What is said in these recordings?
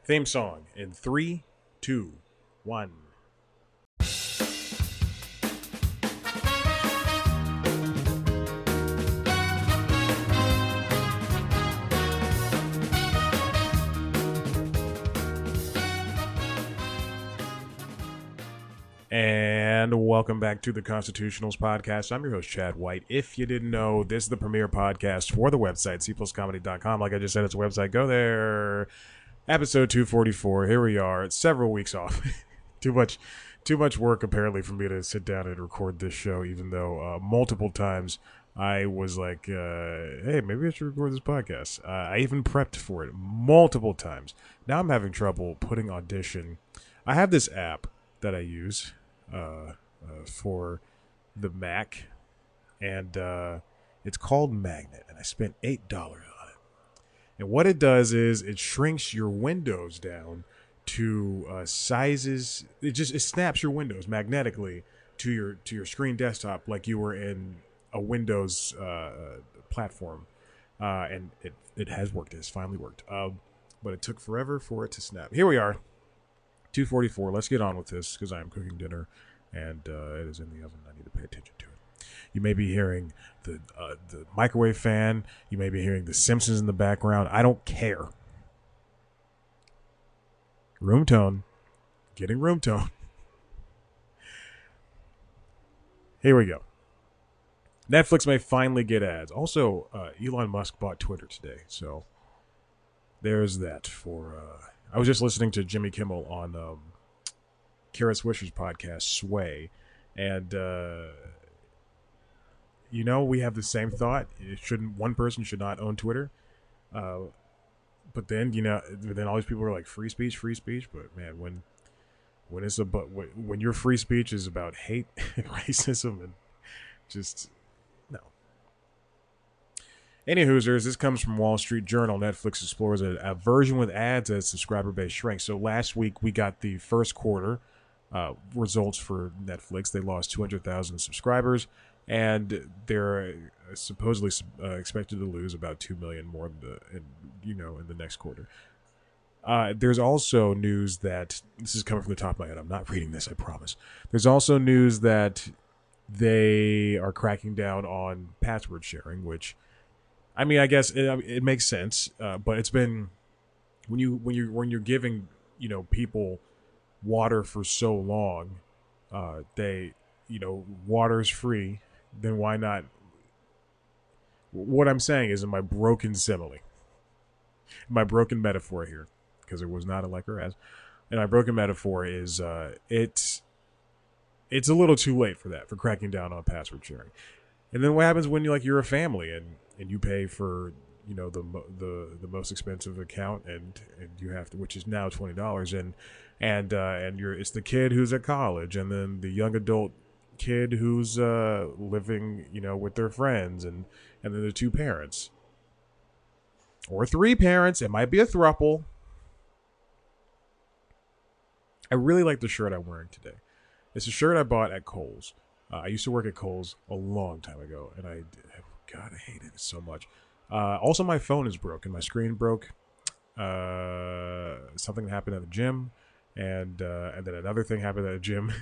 Theme song in three, two, one. And welcome back to the Constitutionals podcast. I'm your host, Chad White. If you didn't know, this is the premier podcast for the website, cpluscomedy.com. Like I just said, it's a website. Go there. Episode 244. Here we are. It's several weeks off. too much work, apparently, for me to sit down and record this show, even though multiple times I was like, hey, maybe I should record this podcast. I even prepped for it multiple times. Now I'm having trouble putting Audition. I have this app that I use for the Mac, and it's called Magnet, and I spent $8 on it. And what it does is it shrinks your windows down to sizes. It snaps your windows magnetically to your screen desktop, like you were in a Windows platform, and it has worked. It has finally worked, but it took forever for it to snap. Here we are. 2:44. Let's get on with this because I am cooking dinner and it is in the oven. I need to pay attention to it. You may be hearing the microwave fan. You may be hearing The Simpsons in the background. I don't care. Room tone. Getting room tone. Here we go. Netflix may finally get ads. Also, Elon Musk bought Twitter today, so there's that for... I was just listening to Jimmy Kimmel on Kara Swisher's podcast, Sway, and we have the same thought. One person should not own Twitter, but then then all these people are like free speech. But man, when your free speech is about hate and racism and just no. Any Hoosers, this comes from Wall Street Journal. Netflix explores a version with ads as subscriber base shrinks. So last week we got the first quarter results for Netflix. They lost 200,000 subscribers, and they're supposedly expected to lose about 2 million more in the next quarter. There's also news that this is coming from the top of my head. I'm not reading this, I promise. There's also news that they are cracking down on password sharing, which, I mean, I guess it makes sense, but it's been when you're giving people water for so long, water's free, then why not? What I'm saying is, in my broken simile, my broken metaphor here, because it was not a like or as, and my broken metaphor is it's a little too late for cracking down on password sharing. And then what happens when you're a family and you pay for the most expensive account and you have to, which is now $20, and it's the kid who's at college, and then the young adult kid who's living with their friends, and then the two parents or three parents. It might be a throuple. I really like the shirt I'm wearing today. It's a shirt I bought at Kohl's. I used to work at Kohl's a long time ago, and I hated it so much. Also, my phone is broken. My screen broke. Something happened at the gym, and then another thing happened at the gym,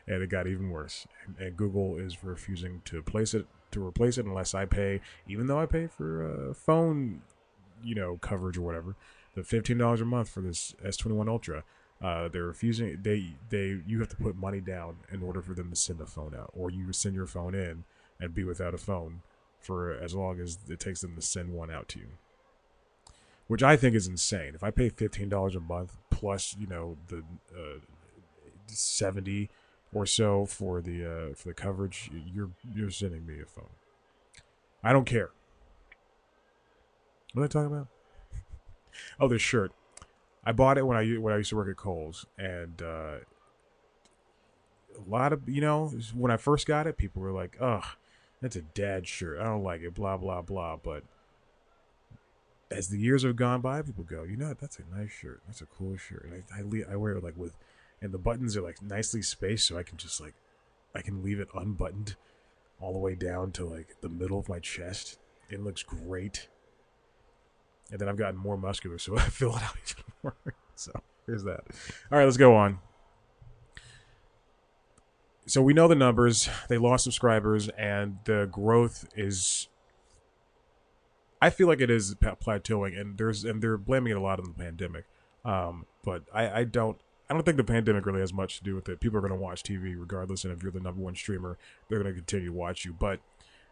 and it got even worse. And Google is refusing to replace it unless I pay, even though I pay for phone, coverage or whatever, the $15 a month for this S21 Ultra. They're refusing. You have to put money down in order for them to send a phone out, or you send your phone in and be without a phone for as long as it takes them to send one out to you, which I think is insane. If I pay $15 a month plus the $70 or so for the coverage, you're sending me a phone. I don't care. What am I talking about? Oh, this shirt. I bought it when I used to work at Kohl's, and a lot of when I first got it, people were like, "Ugh, that's a dad shirt. I don't like it." Blah blah blah. But as the years have gone by, people go, "That's a nice shirt. That's a cool shirt." And I wear it and the buttons are nicely spaced, so I can just I can leave it unbuttoned all the way down to the middle of my chest. It looks great. And then I've gotten more muscular, so I fill it out even more. So here's that. All right, let's go on. So we know the numbers. They lost subscribers, and the growth is. I feel like it is plateauing, and they're blaming it a lot on the pandemic. But I don't think the pandemic really has much to do with it. People are going to watch TV regardless, and if you're the number one streamer, they're going to continue to watch you. But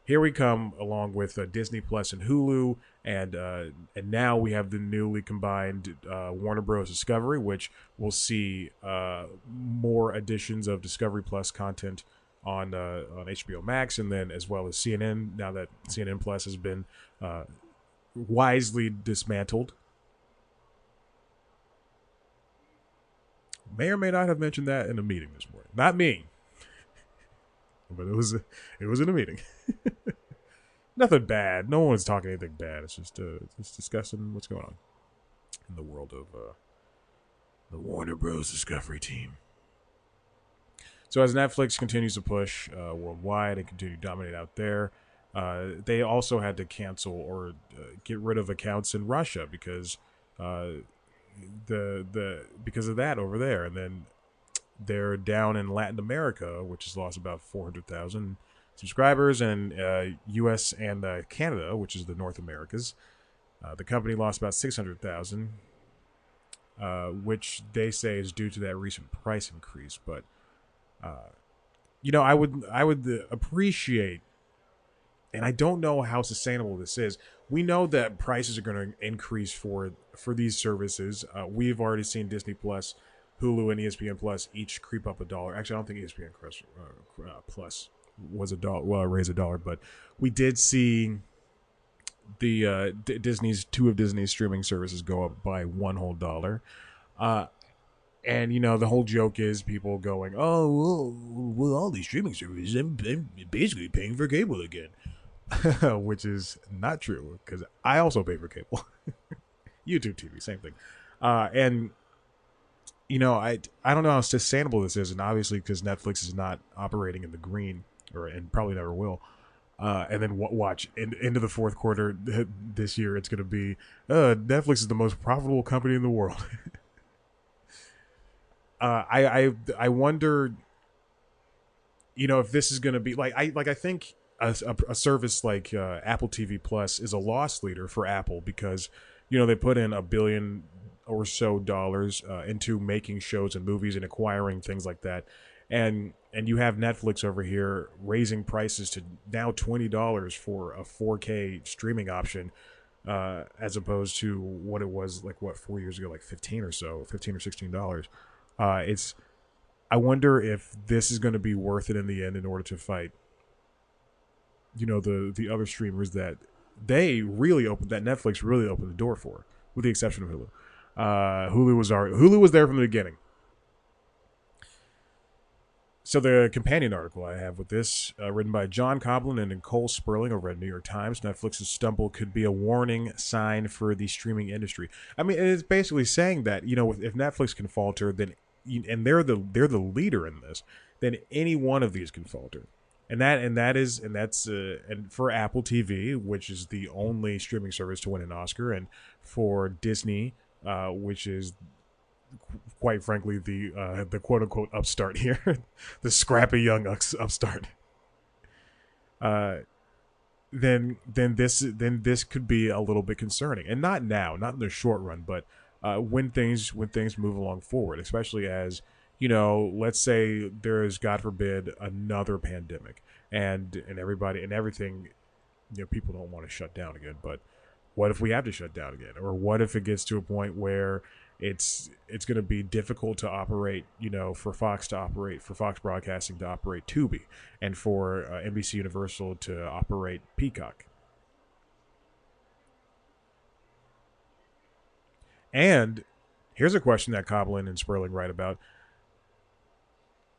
here we come, along with Disney Plus and Hulu, and now we have the newly combined Warner Bros. Discovery, which will see more additions of Discovery Plus content on HBO Max, and then as well as CNN. Now that CNN Plus has been wisely dismantled. May or may not have mentioned that in a meeting this morning. Not me, but it was in a meeting. Nothing bad. No one's talking anything bad. It's just discussing what's going on in the world of the Warner Bros. Discovery team. So as Netflix continues to push worldwide and continue to dominate out there, they also had to cancel or get rid of accounts in Russia because because of that over there, and then they're down in Latin America, which has lost about 400,000 subscribers, and U.S. and Canada, which is the North Americas. The company lost about 600,000, which they say is due to that recent price increase. But I would appreciate, and I don't know how sustainable this is. We know that prices are going to increase for these services. We've already seen Disney Plus, Hulu, and ESPN Plus each creep up $1. Actually, I don't think ESPN Plus was $1. Well, raised $1, but we did see the two of Disney's streaming services go up by $1 whole. And the whole joke is people going, "Oh, well, all these streaming services, I'm basically paying for cable again," which is not true because I also pay for cable. YouTube TV, same thing. And I don't know how sustainable this is, and obviously because Netflix is not operating in the green, and probably never will. And then watch into the fourth quarter this year, it's going to be Netflix is the most profitable company in the world. I wonder, if this is going to be I think a service like Apple TV Plus is a loss leader for Apple because they put in $1 billion or so into making shows and movies and acquiring things like that, and you have Netflix over here raising prices to now $20 for a 4K streaming option, as opposed to what it was 4 years ago, like $15 or $16. I wonder if this is going to be worth it in the end in order to fight, the other streamers that Netflix really opened the door for, with the exception of Hulu. Hulu was there from the beginning. So the companion article I have with this, written by John Coblin and Nicole Sperling over at New York Times, Netflix's stumble could be a warning sign for the streaming industry. I mean, it's basically saying that if Netflix can falter, then and they're the leader in this, then any one of these can falter. And that's for Apple TV, which is the only streaming service to win an Oscar, and for Disney, which is quite frankly the quote unquote upstart here, the scrappy young upstart. Then this could be a little bit concerning, and not now, not in the short run, but when things move along forward, especially as let's say there is, God forbid, another pandemic, and everybody and everything, people don't want to shut down again. But what if we have to shut down again, or what if it gets to a point where it's going to be difficult to operate, for Fox Broadcasting to operate Tubi, and for NBC Universal to operate Peacock. And here's a question that Coblin and Sperling write about.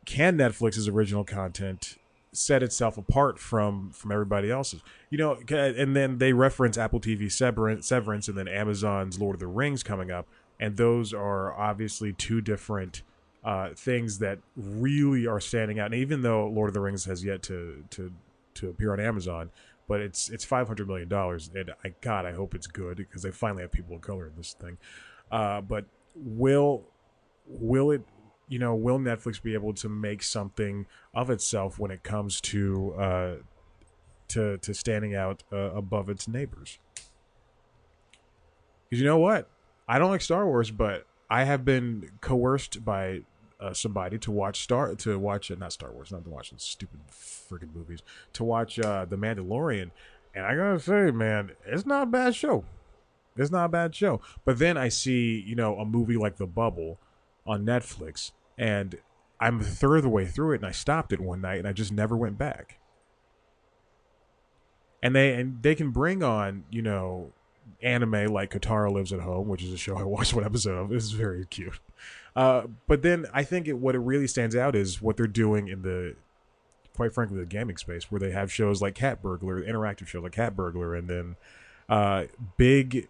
Can Netflix's original content set itself apart from everybody else's? And then they reference Apple TV Severance, and then Amazon's Lord of the Rings coming up. And those are obviously two different things that really are standing out. And even though Lord of the Rings has yet to appear on Amazon, but it's $500 million, and I hope it's good because they finally have people of color in this thing. But will it, will Netflix be able to make something of itself when it comes to standing out above its neighbors? Because you know what, I don't like Star Wars, but I have been coerced by somebody to watch not Star Wars, not to watch the stupid freaking movies, to watch The Mandalorian, and I gotta say, man, it's not a bad show. It's not a bad show. But then I see, a movie like The Bubble on Netflix, and I'm a third of the way through it, and I stopped it one night, and I just never went back. And they can bring on, anime like Katara Lives at Home, which is a show I watched one episode of. It's very cute. But then I think what it really stands out is what they're doing in quite frankly, the gaming space, where they have shows like Cat Burglar, interactive shows like Cat Burglar, and then big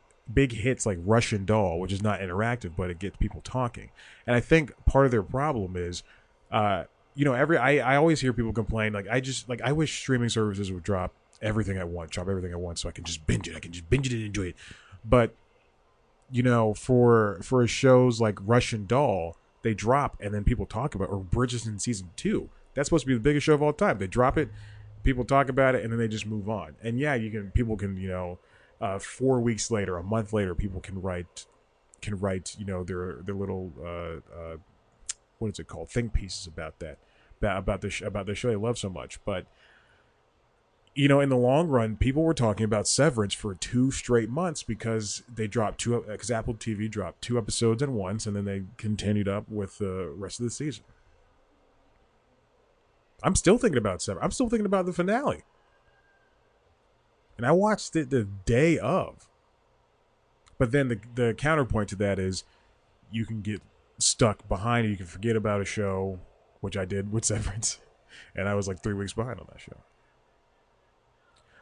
hits like Russian Doll, which is not interactive, but it gets people talking. And I think part of their problem is, I always hear people complain, I wish streaming services would drop everything at once, so I can just binge it. I can just binge it and enjoy it. But for shows like Russian Doll, they drop and then people talk about, or Bridgerton season 2. That's supposed to be the biggest show of all time. They drop it, people talk about it, and then they just move on. And yeah, people can 4 weeks later, a month later, people can write their little what is it called, think pieces about the show they love so much. But in the long run, people were talking about Severance for 2 straight months because because Apple TV dropped 2 episodes at once, and then they continued up with the rest of the season. I'm still thinking about Severance. I'm still thinking about the finale. And I watched it the day of. But then the counterpoint to that is you can get stuck behind it. You can forget about a show, which I did with Severance. And I was like 3 weeks behind on that show.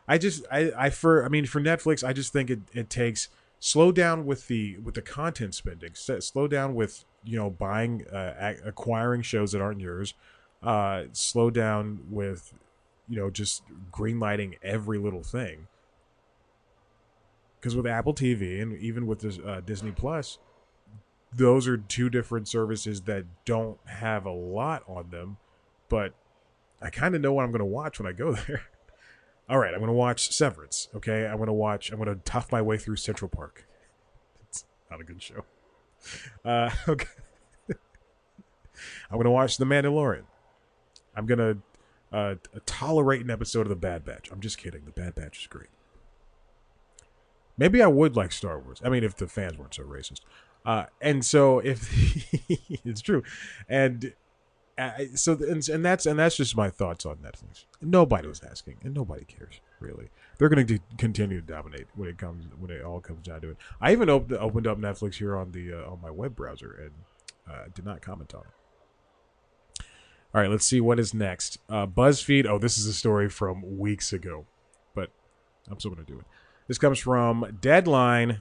For Netflix, I just think it takes, slow down with the content spending, slow down with buying, acquiring shows that aren't yours, slow down with just greenlighting every little thing. Because with Apple TV and even with this, Disney Plus, those are 2 different services that don't have a lot on them, but I kind of know what I'm going to watch when I go there. All right, I'm going to watch Severance, okay? I'm going to tough my way through Central Park. It's not a good show. Okay. I'm going to watch The Mandalorian. I'm going to tolerate an episode of The Bad Batch. I'm just kidding. The Bad Batch is great. Maybe I would like Star Wars. I mean, if the fans weren't so racist. And so if it's true. And that's just my thoughts on Netflix. Nobody was asking, and nobody cares really. They're going to continue to dominate when it all comes down to it. I even opened up Netflix here on my web browser and did not comment on it. All right, let's see what is next. BuzzFeed. Oh, this is a story from weeks ago, but I'm still going to do it. This comes from Deadline,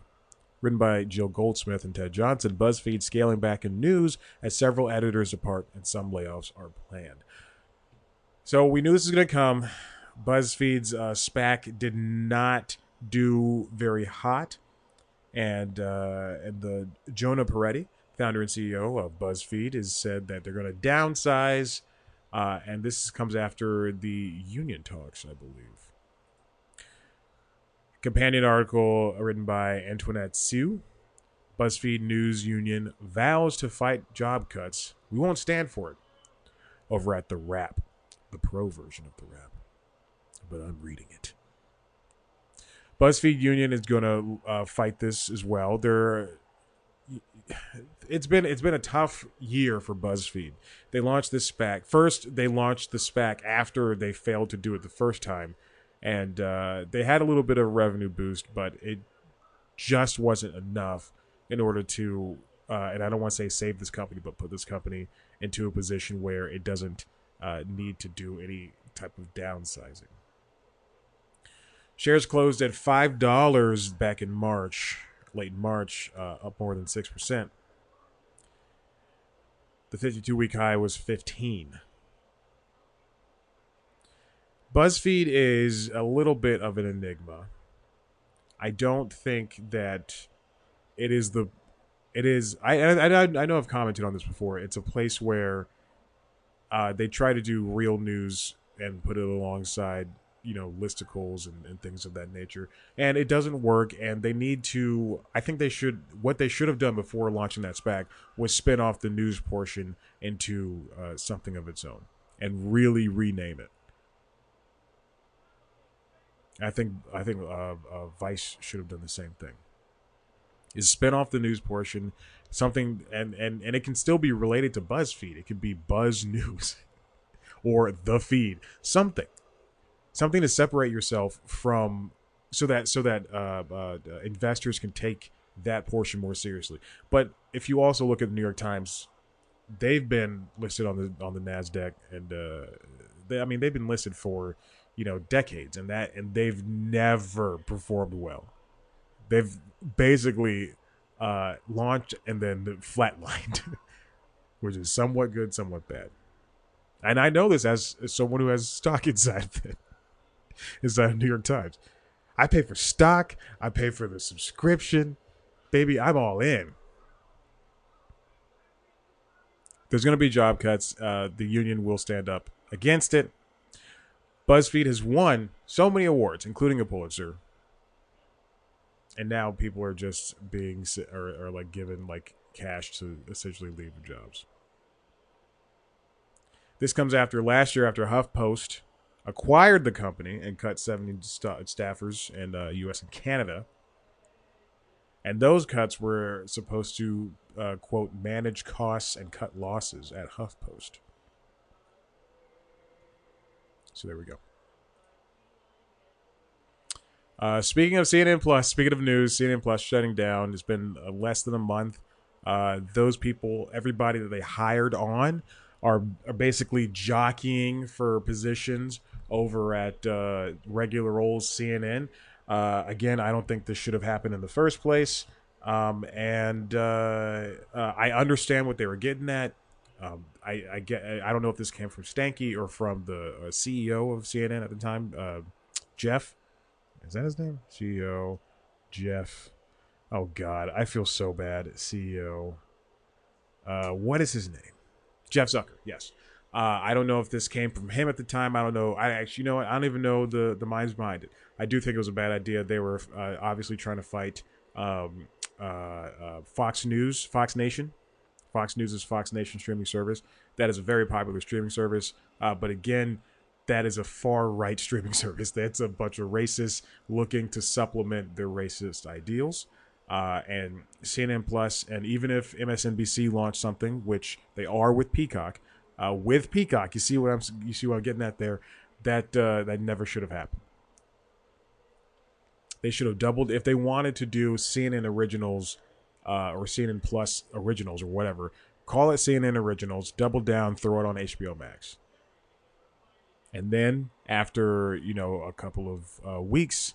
written by Jill Goldsmith and Ted Johnson. BuzzFeed scaling back in news as several editors depart and some layoffs are planned. So we knew this was going to come. BuzzFeed's SPAC did not do very hot, and the Jonah Peretti, founder and CEO of BuzzFeed, has said that they're going to downsize, and this comes after the union talks, I believe. Companion article written by Antoinette Sue. BuzzFeed News Union vows to fight job cuts. We won't stand for it. Over at The Wrap, the pro version of The Wrap. But I'm reading it. BuzzFeed Union is going to fight this as well. It's been a tough year for BuzzFeed. They launched this SPAC. First, they launched the SPAC after they failed to do it the first time. And they had a little bit of a revenue boost, but it just wasn't enough in order to, and I don't want to say save this company, but put this company into a position where it doesn't need to do any type of downsizing. Shares closed at $5 back in March, late March, up more than 6%. The 52-week high was 15. BuzzFeed is a little bit of an enigma. I don't think that it is it is. I know I've commented on this before. It's a place where they try to do real news and put it alongside listicles and things of that nature, and it doesn't work. And they need to. I think they should. What they should have done before launching that SPAC was spin off the news portion into something of its own and really rename it. I think Vice should have done the same thing. Is spin off the news portion, something, and it can still be related to BuzzFeed. It could be Buzz News or the feed, something to separate yourself from, so that investors can take that portion more seriously. But if you also look at the New York Times, they've been listed on the Nasdaq, and they've been listed for decades, and they've never performed well. They've basically launched and then flatlined, which is somewhat good, somewhat bad. And I know this as someone who has stock inside the New York Times. I pay for stock. I pay for the subscription. Baby, I'm all in. There's going to be job cuts. The union will stand up against it. BuzzFeed has won so many awards, including a Pulitzer. And now people are just being or like given like cash to essentially leave their jobs. This comes after last year, after HuffPost acquired the company and cut 70 staffers in U.S. and Canada. And those cuts were supposed to, quote, manage costs and cut losses at HuffPost. So there we go. Speaking of CNN Plus, speaking of news, CNN Plus shutting down. It's been less than a month. Those people, everybody that they hired on, are basically jockeying for positions over at regular old CNN. Again, I don't think this should have happened in the first place. And I understand what they were getting at. I don't know if this came from Stanky or from the CEO of CNN at the time, Jeff. Is that his name? CEO Jeff. Oh God, I feel so bad. CEO. What is his name? Jeff Zucker. Yes. I don't know if this came from him at the time. I don't know. I actually, you know what? I don't even know the minds behind it. I do think it was a bad idea. They were obviously trying to fight Fox News, Fox Nation. Fox News is Fox Nation streaming service. That is a very popular streaming service. But again, that is a far-right streaming service. That's a bunch of racists looking to supplement their racist ideals. And CNN Plus, and even if MSNBC launched something, which they are with Peacock, you see what I'm getting at there. That never should have happened. They should have doubled if they wanted to do CNN Originals, or CNN Plus Originals or whatever. Call it CNN Originals. Double down. Throw it on HBO Max. And then after a couple of weeks,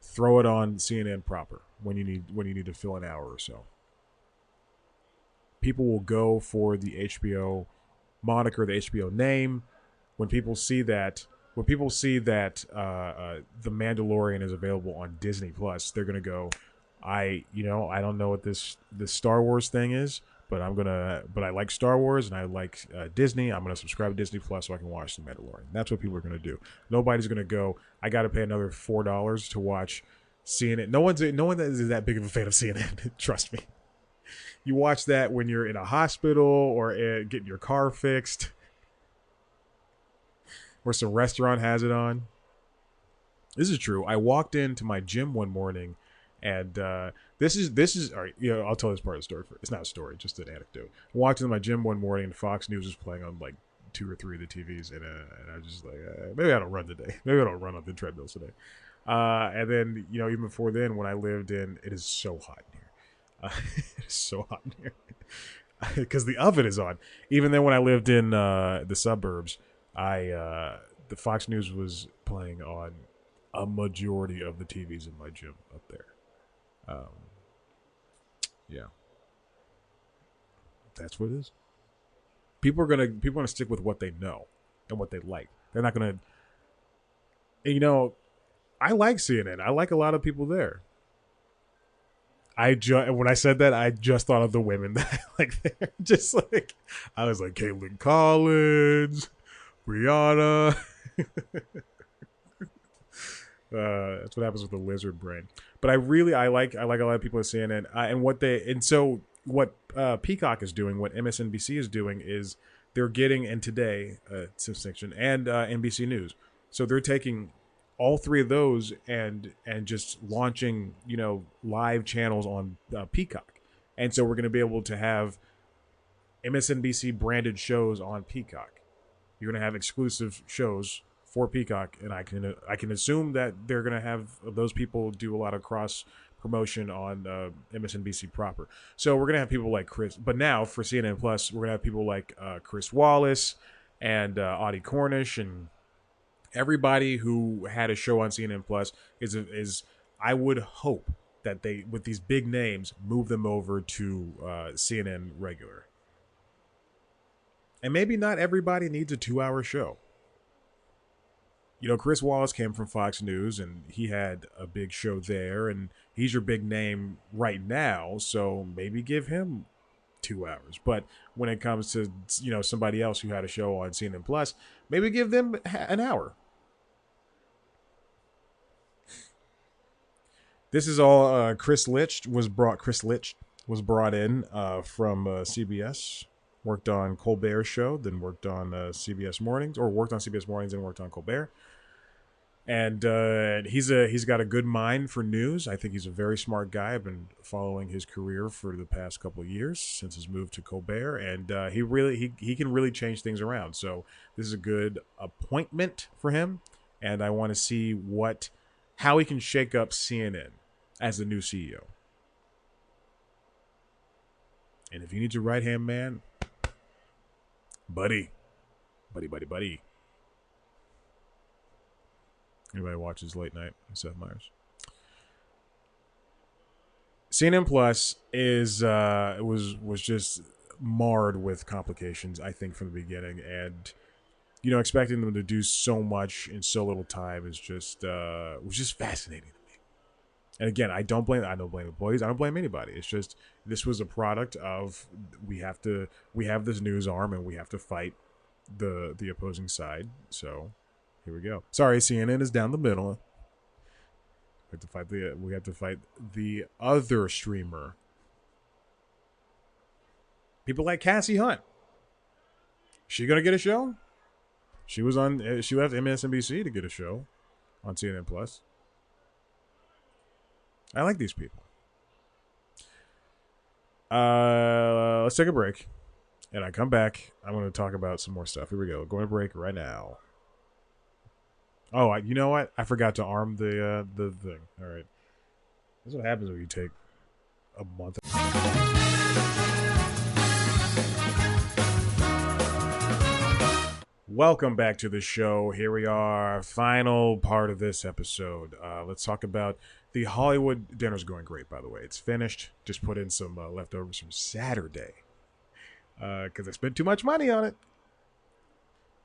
throw it on CNN proper when you need to fill an hour or so. People will go for the HBO moniker, the HBO name. When people see that The Mandalorian is available on Disney Plus, they're gonna go, I don't know what this Star Wars thing is, but I like Star Wars and I like Disney. I'm gonna subscribe to Disney Plus so I can watch The Mandalorian. That's what people are gonna do. Nobody's gonna go, I gotta pay another $4 to watch CNN. No one is that big of a fan of CNN. Trust me. You watch that when you're in a hospital or getting your car fixed, or some restaurant has it on. This is true. I walked into my gym one morning, and this is all right. I'll tell this part of the story. It's not a story, just an anecdote. I walked into my gym one morning, and Fox News was playing on like 2 or 3 of the TVs, and I was just like, maybe I don't run today. Maybe I don't run on the treadmills today. And then even before then, when I lived in, it is so hot in here. It is so hot in here because the oven is on. Even then, when I lived in the suburbs, the Fox News was playing on a majority of the TVs in my gym up there. Yeah, that's what it is. People are gonna stick with what they know and what they like. They're not gonna. And, I like CNN. I like a lot of people there. when I said that, I just thought of the women that like they're just like I was like Caitlin Collins, Brianna. That's what happens with the lizard brain. But I like a lot of people at CNN and what Peacock is doing, what MSNBC is doing is they're getting and today Section and NBC News. So they're taking all three of those and just launching live channels on Peacock, and so we're going to be able to have MSNBC branded shows on Peacock. You're going to have exclusive shows for Peacock, and I can assume that they're going to have those people do a lot of cross promotion on MSNBC proper. So we're going to have people like Chris, but now for CNN Plus, we're going to have people like Chris Wallace and Audie Cornish and everybody who had a show on CNN Plus is I would hope that they, with these big names, move them over to CNN regular. And maybe not everybody needs a 2-hour show. Chris Wallace came from Fox News and he had a big show there, and he's your big name right now, so maybe give him 2 hours. But when it comes to somebody else who had a show on CNN Plus, maybe give them an hour. This is all Chris Litch was brought in from CBS. Worked on Colbert's show, then worked on CBS Mornings, or worked on CBS Mornings and worked on Colbert. And he's got a good mind for news. I think he's a very smart guy. I've been following his career for the past couple of years since his move to Colbert, and he can really change things around. So this is a good appointment for him, and I want to see how he can shake up CNN as the new CEO. And if he needs a right-hand man, buddy. Anybody watches Late Night with Seth Meyers? CNN Plus was just marred with complications, I think, from the beginning, and expecting them to do so much in so little time is just was just fascinating to me. And again, I don't blame employees. I don't blame anybody. It's just this was a product of we have this news arm and we have to fight the opposing side. So here we go. Sorry, CNN is down the middle. We have to fight the other streamer. People like Cassie Hunt. She gonna get a show? She left MSNBC to get a show on CNN Plus. I like these people. Let's take a break. And I come back. I'm going to talk about some more stuff. Here we go. Going to break right now. Oh, you know what? I forgot to arm the thing. All right. That's what happens when you take a month. Welcome back to the show. Here we are, final part of this episode. Let's talk about the Hollywood dinner's going great, by the way. It's finished. Just put in some leftovers from Saturday because I spent too much money on it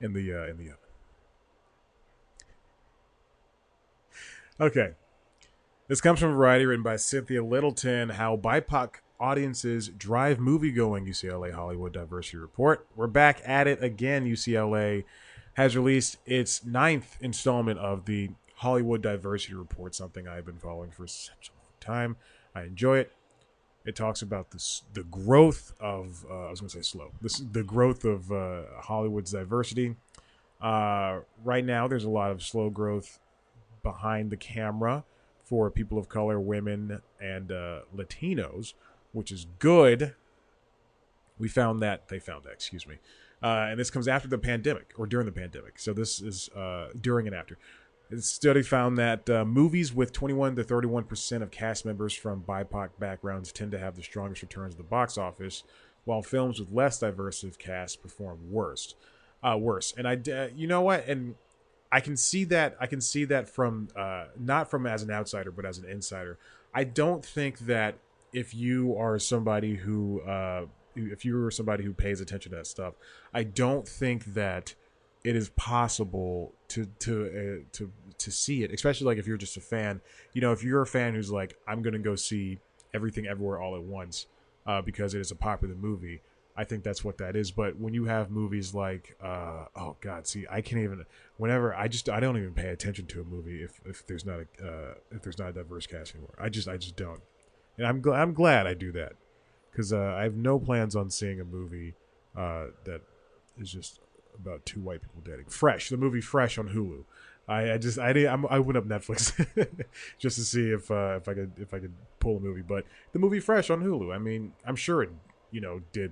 in the oven. Okay, this comes from Variety, written by Cynthia Littleton. How BIPOC audiences drive moviegoing. UCLA Hollywood Diversity Report. We're back at it again. UCLA has released its 9th installment of the Hollywood Diversity Report, something I've been following for such a long time. I enjoy it. It talks about the growth of the growth of Hollywood's diversity. Right now, there's a lot of slow growth behind the camera for people of color, women, and Latinos, which is good. They found that, excuse me. And this comes after the pandemic, or during the pandemic. So this is during and after. This study found that movies with 21 to 31% of cast members from BIPOC backgrounds tend to have the strongest returns at the box office, while films with less diverse casts perform worse. And you know what? And I can see that. I can see that from not from as an outsider, but as an insider. I don't think that if you are somebody who pays attention to that stuff, I don't think that it is possible to see it, especially like if you're just a fan. If you're a fan who's like, I'm gonna go see Everything Everywhere All at Once, because it is a popular movie. I think that's what that is. But when you have movies like, oh God, see, I can't even. Whenever I don't even pay attention to a movie if there's not a diverse cast anymore. I just don't. And I'm glad I do that, because I have no plans on seeing a movie that is just about two white people dating. Fresh, the movie Fresh on Hulu. I went up Netflix just to see if I could pull a movie, but the movie Fresh on Hulu. I mean, I'm sure it did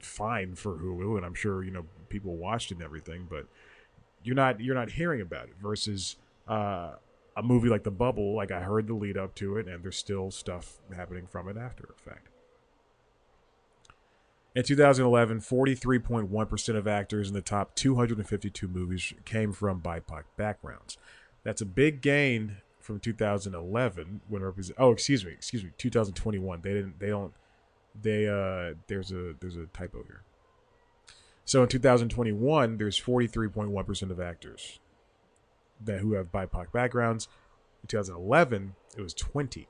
fine for Hulu, and I'm sure people watched it and everything, but you're not hearing about it. Versus a movie like The Bubble, like I heard the lead up to it, and there's still stuff happening from it after effect. In 2011, 43.1% of actors in the top 252 movies came from BIPOC backgrounds. That's a big gain from 2011 when 2021. There's a typo here. So in 2021, there's 43.1% of actors who have BIPOC backgrounds. In 2011, it was 20.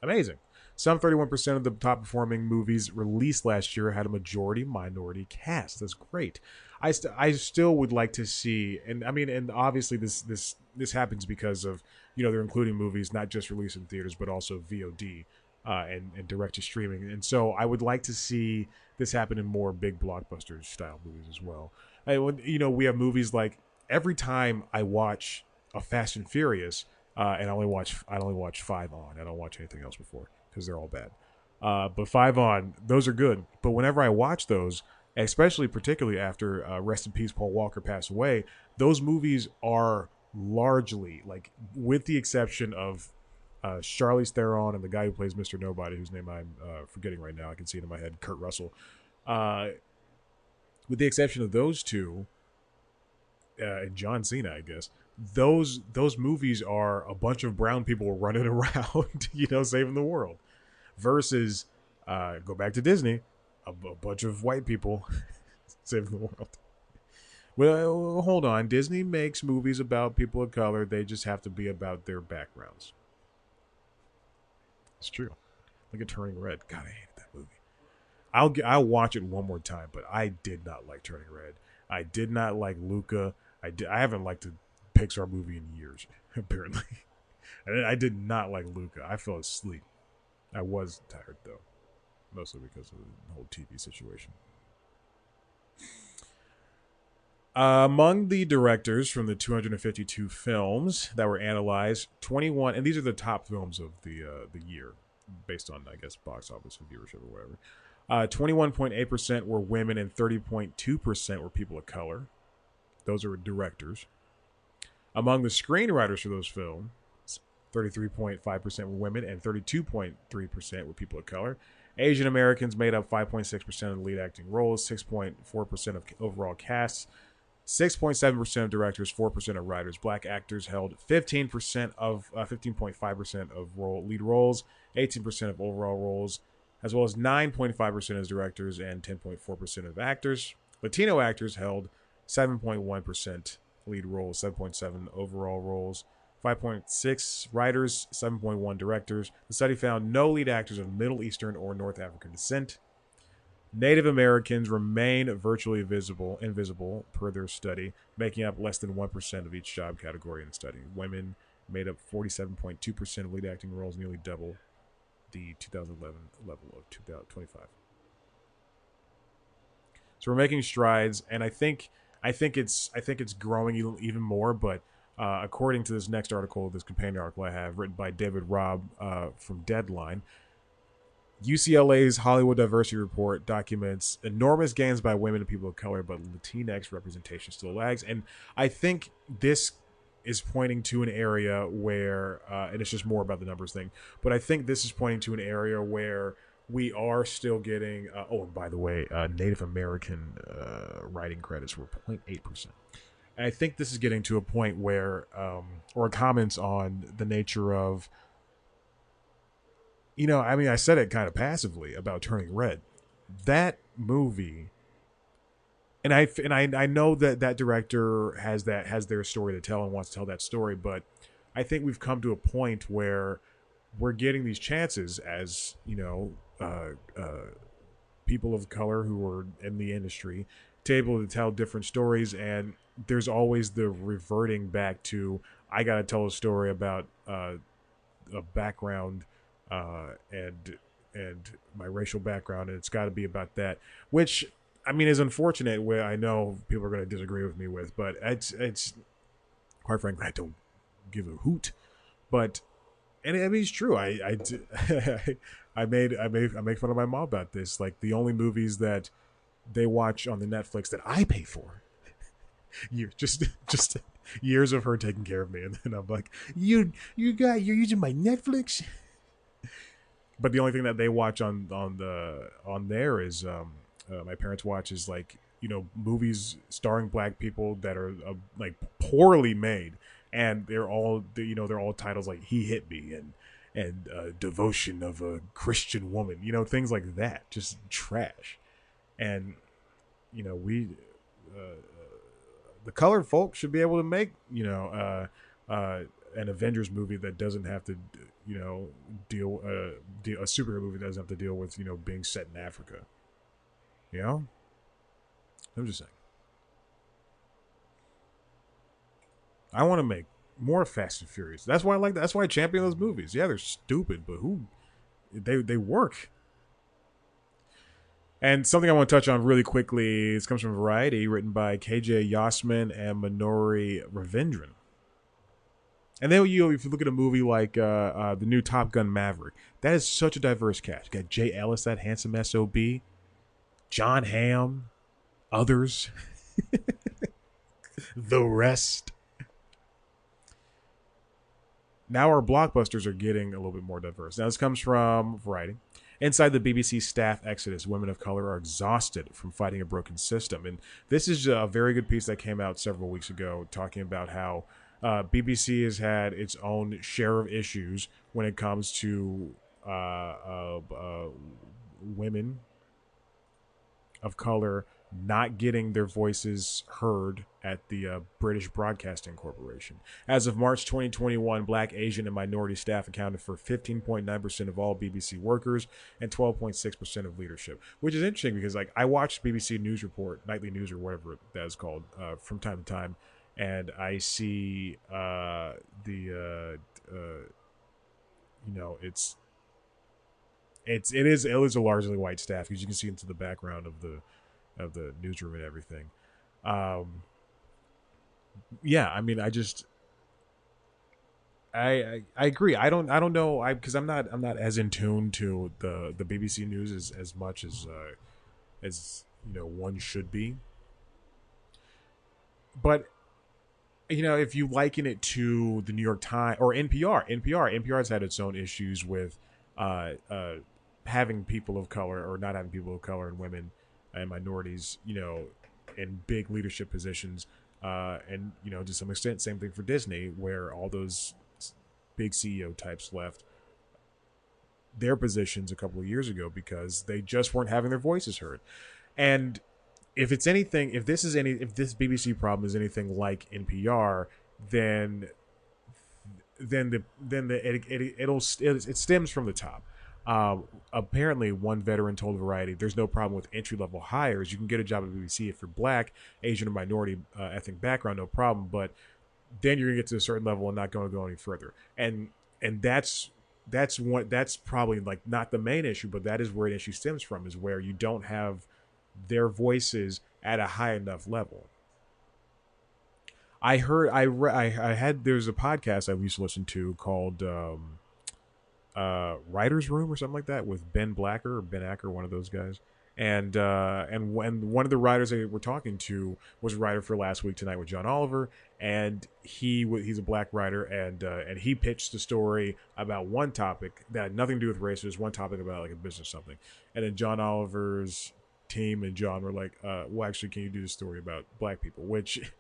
Amazing. Some 31% of the top performing movies released last year had a majority minority cast. That's great. I still would like to see, and I mean, and obviously this happens because of they're including movies not just released in theaters but also VOD and direct to streaming. And so I would like to see this happen in more big blockbuster style movies as well. We have movies like, every time I watch a Fast and Furious, and I only watch 5 on. I don't watch anything else before, because they're all bad. But 5 on, those are good. But whenever I watch those, particularly after rest in peace Paul Walker passed away, those movies are largely, like, with the exception of Charlize Theron and the guy who plays Mr. Nobody, whose name I'm forgetting right now, I can see it in my head, Kurt Russell. With the exception of those two, and John Cena, I guess, those movies are a bunch of brown people running around, saving the world. Versus, go back to Disney, a bunch of white people saving the world. Well, hold on. Disney makes movies about people of color. They just have to be about their backgrounds. It's true. Look at Turning Red. God, I hated that movie. I'll watch it one more time, but I did not like Turning Red. I did not like Luca. I haven't liked a Pixar movie in years, apparently. I did not like Luca. I fell asleep. I was tired, though, mostly because of the whole TV situation. Among the directors from the 252 films that were analyzed, 21, and these are the top films of the year, based on, I guess, box office and viewership or whatever. 21.8% were women and 30.2% were people of color. Those are directors. Among the screenwriters for those films, 33.5% were women and 32.3% were people of color. Asian Americans made up 5.6% of the lead acting roles, 6.4% of overall casts, 6.7% of directors, 4% of writers. Black actors held 15.5% of lead roles, 18% of overall roles, as well as 9.5% as directors and 10.4% of actors. Latino actors held 7.1% lead roles, 7.7 overall roles, 5.6 writers, 7.1 directors. The study found no lead actors of Middle Eastern or North African descent. Native Americans remain virtually invisible per their study, making up less than 1% of each job category in the study. Women made up 47.2% of lead acting roles, nearly double the 2011 level of 2025. So we're making strides, and I think it's growing even more. But according to this next article, this companion article I have written by David Robb from Deadline, UCLA's Hollywood Diversity Report documents enormous gains by women and people of color, but Latinx representation still lags. And I think this is pointing to an area where, and it's just more about the numbers thing, but I think this is pointing to an area where we are still getting, and by the way, Native American writing credits were 0.8%. And I think this is getting to a point where, or comments on the nature of, I said it kind of passively about Turning Red. That movie, and I know that director has their story to tell and wants to tell that story, but I think we've come to a point where we're getting these chances as people of color who are in the industry to able to tell different stories, and there's always the reverting back to I got to tell a story about a background and my racial background, and it's got to be about that, which I mean is unfortunate. Where I know people are going to disagree with me with, but it's quite frankly I don't give a hoot. But and I mean it's true. I make fun of my mom about this. Like the only movies that they watch on the Netflix that I pay for, years just years of her taking care of me, and then I'm like, you're using my Netflix. But the only thing that they watch on there is my parents watch is like movies starring black people that are like poorly made, and they're all titles like He Hit Me and Devotion of a Christian Woman, things like that, just trash. And we the colored folk should be able to make an Avengers movie that doesn't have to deal a superhero movie that doesn't have to deal with being set in Africa. I'm just saying. I want to make more Fast and Furious. That's why I like that. That's why I champion those movies. Yeah, they're stupid, but they work. And something I want to touch on really quickly. This comes from Variety, written by KJ Yasmin and Minori Ravindran. And then if you look at a movie like the new Top Gun Maverick, that is such a diverse cast. You got Jay Ellis, that handsome SOB, John Hamm, others, the rest. Now our blockbusters are getting a little bit more diverse. Now this comes from Variety. Inside the BBC staff exodus, women of color are exhausted from fighting a broken system. And this is a very good piece that came out several weeks ago talking about how BBC has had its own share of issues when it comes to women of color not getting their voices heard at the British Broadcasting Corporation. As of March 2021, Black, Asian, and minority staff accounted for 15.9% of all BBC workers and 12.6% of leadership, which is interesting because like I watch BBC News Report, Nightly News or whatever that is called, from time to time, and I see it is a largely white staff because you can see into the background of the newsroom and everything. Yeah, I mean, I agree. I don't know. Because I'm not as in tune to the BBC News as much as one should be. But if you liken it to the New York Times or NPR has had its own issues with having people of color or not having people of color and women and minorities, in big leadership positions, and to some extent, same thing for Disney, where all those big CEO types left their positions a couple of years ago because they just weren't having their voices heard. And if it's anything, if this BBC problem is anything like NPR, then it stems from the top. Apparently, one veteran told Variety, "There's no problem with entry-level hires. You can get a job at BBC if you're black, Asian, or minority ethnic background, no problem. But then you're gonna get to a certain level and not going to go any further." And that's probably like not the main issue, but that is where an issue stems from, is where you don't have their voices at a high enough level. There's a podcast I used to listen to called Writer's Room or something like that with Ben Acker, one of those guys. And when one of the writers they were talking to was a writer for Last Week Tonight with John Oliver, and he's a black writer, and he pitched the story about one topic that had nothing to do with race. It was one topic about like a business something, and then John Oliver's team and John were like, well, actually, can you do the story about black people? Which,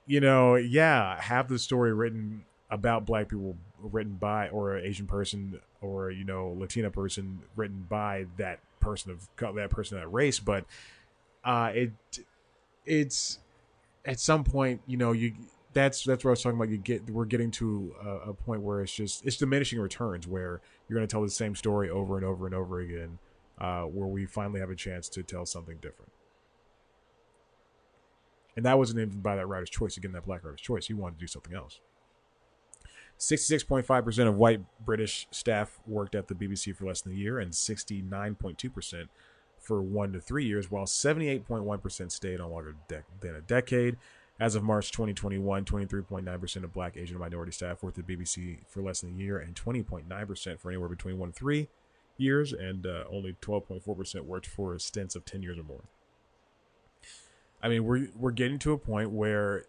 have the story written about black people, written by, or an Asian person, or Latina person, written by that person of that race. But it's at some point, that's what I was talking about. We're getting to a point where it's diminishing returns, where you're going to tell the same story over and over and over again, where we finally have a chance to tell something different. And that wasn't even by that writer's choice. Again, that black writer's choice. He wanted to do something else. 66.5% of white British staff worked at the BBC for less than a year, and 69.2% for 1 to 3 years, while 78.1% stayed on longer than a decade. As of March 2021, 23.9% of black, Asian, and minority staff worked at the BBC for less than a year, and 20.9% for anywhere between 1 to 3 years, and only 12.4% worked for stints of 10 years or more. I mean, we're getting to a point where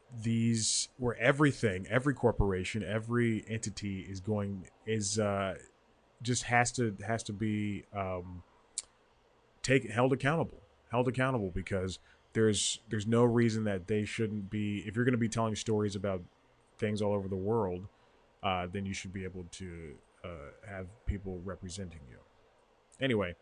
everything, every corporation, every entity just has to be held accountable, because there's no reason that they shouldn't be. If you're going to be telling stories about things all over the world, then you should be able to have people representing you. Anyway,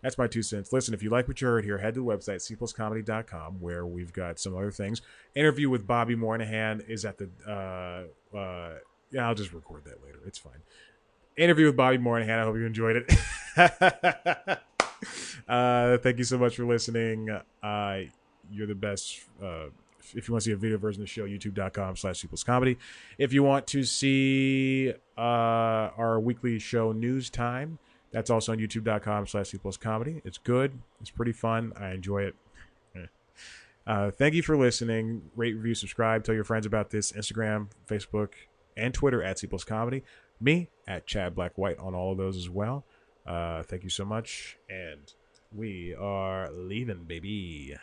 that's my 2 cents. Listen, if you like what you heard here, head to the website, cpluscomedy.com, where we've got some other things. Interview with Bobby Moynihan is at the... I'll just record that later. It's fine. Interview with Bobby Moynihan. I hope you enjoyed it. Thank you so much for listening. You're the best. If you want to see a video version of the show, youtube.com/cpluscomedy. If you want to see our weekly show News Time, that's also on youtube.com/cpluscomedy. It's good. It's pretty fun. I enjoy it. Thank you for listening. Rate, review, subscribe. Tell your friends about this. Instagram, Facebook, and Twitter at cpluscomedy. Me at Chad Black White on all of those as well. Thank you so much. And we are leaving, baby.